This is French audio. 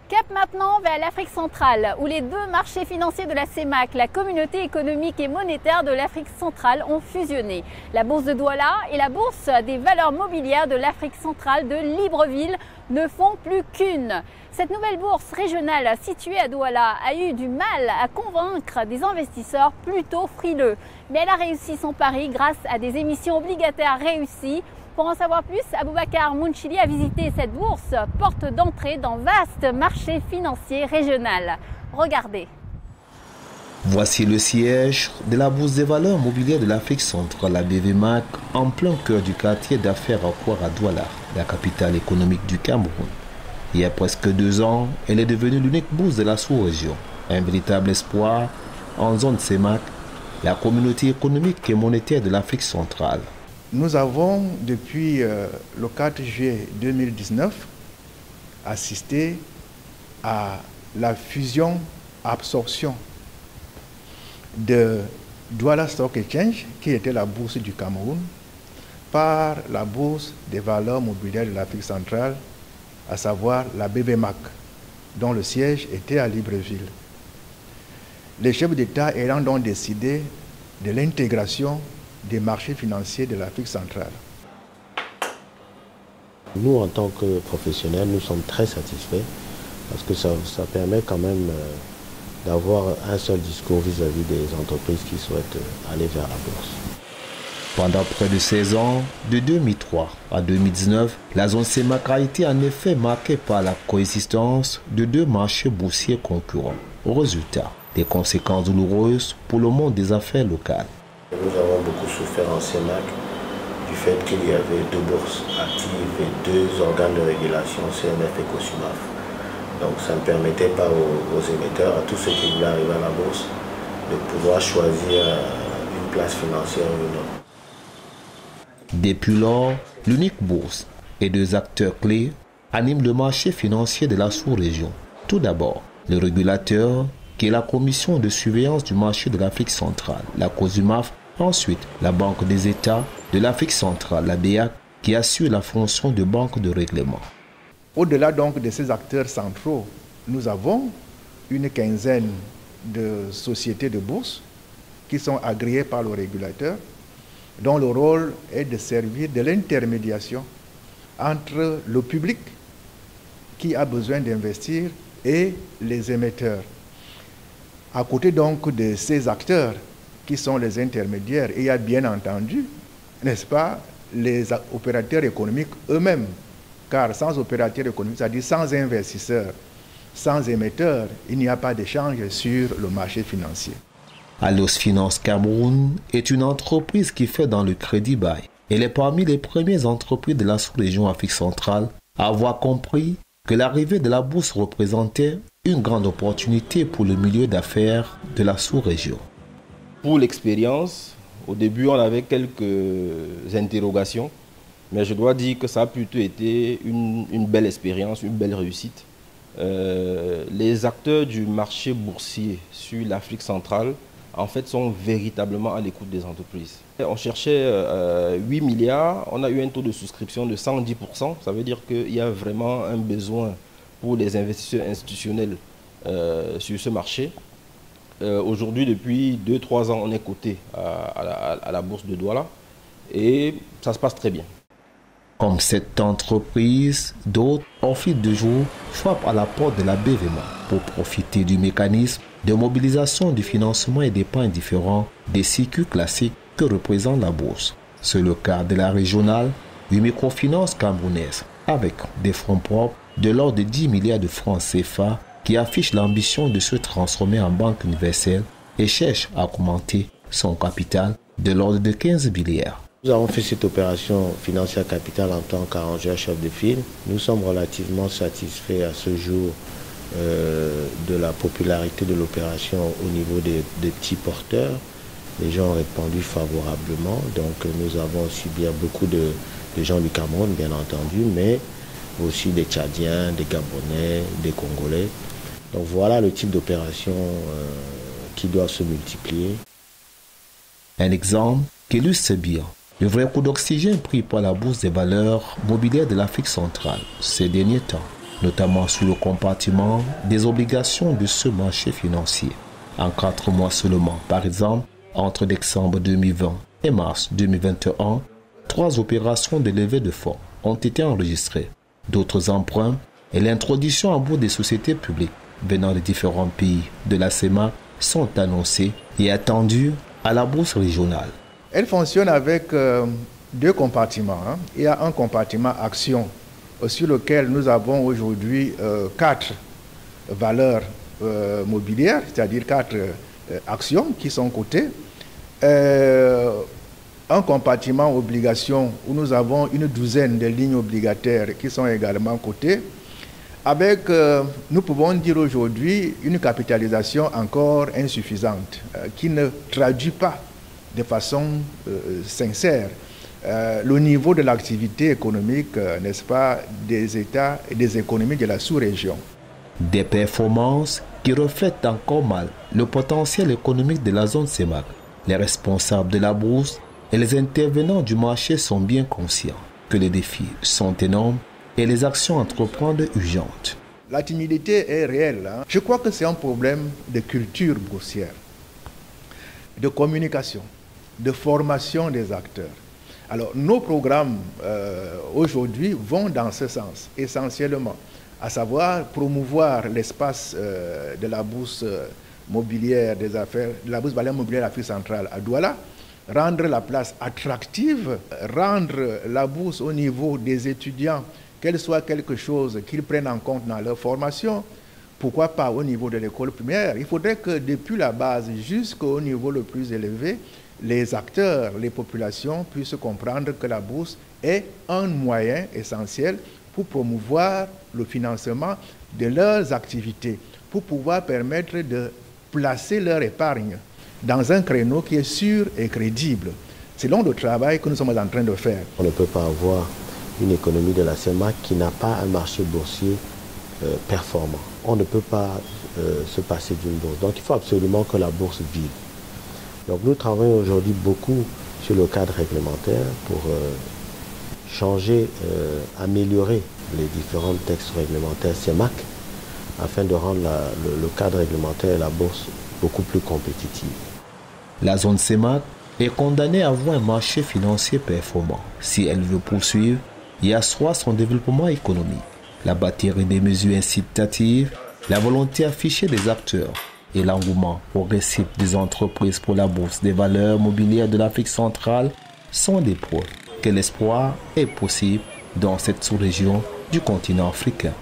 Cap maintenant vers l'Afrique centrale, où les deux marchés financiers de la CEMAC, la Communauté économique et monétaire de l'Afrique centrale, ont fusionné. La bourse de Douala et la bourse des valeurs mobilières de l'Afrique centrale de Libreville ne font plus qu'une. Cette nouvelle bourse régionale située à Douala a eu du mal à convaincre des investisseurs plutôt frileux. Mais elle a réussi son pari grâce à des émissions obligataires réussies. Pour en savoir plus, Aboubacar Mounchili a visité cette bourse, porte d'entrée dans vaste marché financier régional. Regardez. Voici le siège de la Bourse des valeurs mobilières de l'Afrique centrale, la BVMAC, en plein cœur du quartier d'affaires à Douala, la capitale économique du Cameroun. Il y a presque 2 ans, elle est devenue l'unique bourse de la sous-région. Un véritable espoir en zone CEMAC, la communauté économique et monétaire de l'Afrique centrale. Nous avons, depuis le 4 juillet 2019, assisté à la fusion-absorption de Douala Stock Exchange, qui était la bourse du Cameroun, par la bourse des valeurs mobilières de l'Afrique centrale, à savoir la BVMAC, dont le siège était à Libreville. Les chefs d'État ayant donc décidé de l'intégration des marchés financiers de l'Afrique centrale. Nous, en tant que professionnels, nous sommes très satisfaits parce que ça permet quand même d'avoir un seul discours vis-à-vis des entreprises qui souhaitent aller vers la bourse. Pendant près de 16 ans, de 2003 à 2019, la zone CEMAC a été en effet marquée par la coexistence de 2 marchés boursiers concurrents. Au résultat, des conséquences douloureuses pour le monde des affaires locales. Nous avons beaucoup souffert en CEMAC du fait qu'il y avait 2 bourses actives et 2 organes de régulation, CMF et COSUMAF. Donc ça ne permettait pas aux émetteurs, à tous ceux qui voulaient arriver à la bourse, de pouvoir choisir une place financière ou une autre. Depuis lors, l'unique bourse et 2 acteurs clés animent le marché financier de la sous-région. Tout d'abord, le régulateur, qui est la commission de surveillance du marché de l'Afrique centrale, la COSUMAF. Ensuite, la Banque des États de l'Afrique centrale, la BEAC, qui assure la fonction de banque de règlement. Au-delà donc de ces acteurs centraux, nous avons une quinzaine de sociétés de bourse qui sont agréées par le régulateur, dont le rôle est de servir de l'intermédiation entre le public qui a besoin d'investir et les émetteurs. À côté donc de ces acteurs qui sont les intermédiaires, il y a bien entendu, n'est-ce pas, les opérateurs économiques eux-mêmes. Car sans opérateurs économiques, c'est-à-dire sans investisseurs, sans émetteurs, il n'y a pas d'échange sur le marché financier. Allos Finance Cameroun est une entreprise qui fait dans le crédit bail. Elle est parmi les premières entreprises de la sous-région Afrique centrale à avoir compris que l'arrivée de la bourse représentait une grande opportunité pour le milieu d'affaires de la sous-région. Pour l'expérience, au début on avait quelques interrogations, mais je dois dire que ça a plutôt été une belle expérience, une belle réussite. Les acteurs du marché boursier sur l'Afrique centrale en fait sont véritablement à l'écoute des entreprises. On cherchait 8 milliards, on a eu un taux de souscription de 110%, ça veut dire qu'il y a vraiment un besoin pour les investisseurs institutionnels sur ce marché. Aujourd'hui, depuis 2-3 ans, on est coté à la bourse de Douala et ça se passe très bien. Comme cette entreprise, d'autres, en fil de jour, frappent à la porte de la BVMA pour profiter du mécanisme de mobilisation du financement et d'épargne différents des circuits classiques que représente la bourse. C'est le cas de la régionale, une microfinance camerounaise, avec des fonds propres de l'ordre de 10 milliards de francs CFA qui affiche l'ambition de se transformer en banque universelle et cherche à augmenter son capital de l'ordre de 15 milliards. Nous avons fait cette opération financière capitale en tant qu'arrangeur chef de file. Nous sommes relativement satisfaits à ce jour de la popularité de l'opération au niveau des petits porteurs. Les gens ont répondu favorablement, donc nous avons aussi bien beaucoup de gens du Cameroun, bien entendu, mais aussi des Tchadiens, des Gabonais, des Congolais. Donc voilà le type d'opération qui doit se multiplier. Un exemple qui illustre bien le vrai coup d'oxygène pris par la bourse des valeurs mobilières de l'Afrique centrale ces derniers temps. notamment sous le compartiment des obligations de ce marché financier. En 4 mois seulement, par exemple, entre décembre 2020 et mars 2021, 3 opérations de levée de fonds ont été enregistrées. D'autres emprunts et l'introduction en bourse des sociétés publiques venant de différents pays de la CEMAC sont annoncés et attendus à la bourse régionale. Elle fonctionne avec 2 compartiments. Il y a un compartiment action sur lequel nous avons aujourd'hui 4 valeurs mobilières, c'est-à-dire 4 actions qui sont cotées. Un compartiment obligations où nous avons une douzaine de lignes obligataires qui sont également cotées, avec, nous pouvons dire aujourd'hui, une capitalisation encore insuffisante, qui ne traduit pas de façon sincère le niveau de l'activité économique, n'est-ce pas, des États et des économies de la sous-région. Des performances qui reflètent encore mal le potentiel économique de la zone CEMAC. Les responsables de la bourse et les intervenants du marché sont bien conscients que les défis sont énormes et les actions à entreprendre urgentes. La timidité est réelle. Je crois que c'est un problème de culture boursière, de communication, de formation des acteurs. Alors, nos programmes aujourd'hui vont dans ce sens, essentiellement, à savoir promouvoir l'espace de la bourse mobilière des affaires, de la bourse valeur mobilière d'Afrique centrale à Douala, rendre la place attractive, rendre la bourse au niveau des étudiants, qu'elle soit quelque chose qu'ils prennent en compte dans leur formation, pourquoi pas au niveau de l'école primaire. Il faudrait que depuis la base jusqu'au niveau le plus élevé, les acteurs, les populations puissent comprendre que la bourse est un moyen essentiel pour promouvoir le financement de leurs activités, pour pouvoir permettre de placer leur épargne dans un créneau qui est sûr et crédible, selon le travail que nous sommes en train de faire. On ne peut pas avoir une économie de la CEMAC qui n'a pas un marché boursier performant. On ne peut pas se passer d'une bourse. Donc il faut absolument que la bourse vive. Donc nous travaillons aujourd'hui beaucoup sur le cadre réglementaire pour changer, améliorer les différents textes réglementaires CEMAC afin de rendre le cadre réglementaire et la bourse beaucoup plus compétitive. La zone CEMAC est condamnée à avoir un marché financier performant si elle veut poursuivre et asseoir son développement économique. La batterie des mesures incitatives, la volonté affichée des acteurs et l'engouement progressif des entreprises pour la bourse des valeurs mobilières de l'Afrique centrale sont des preuves que l'espoir est possible dans cette sous-région du continent africain.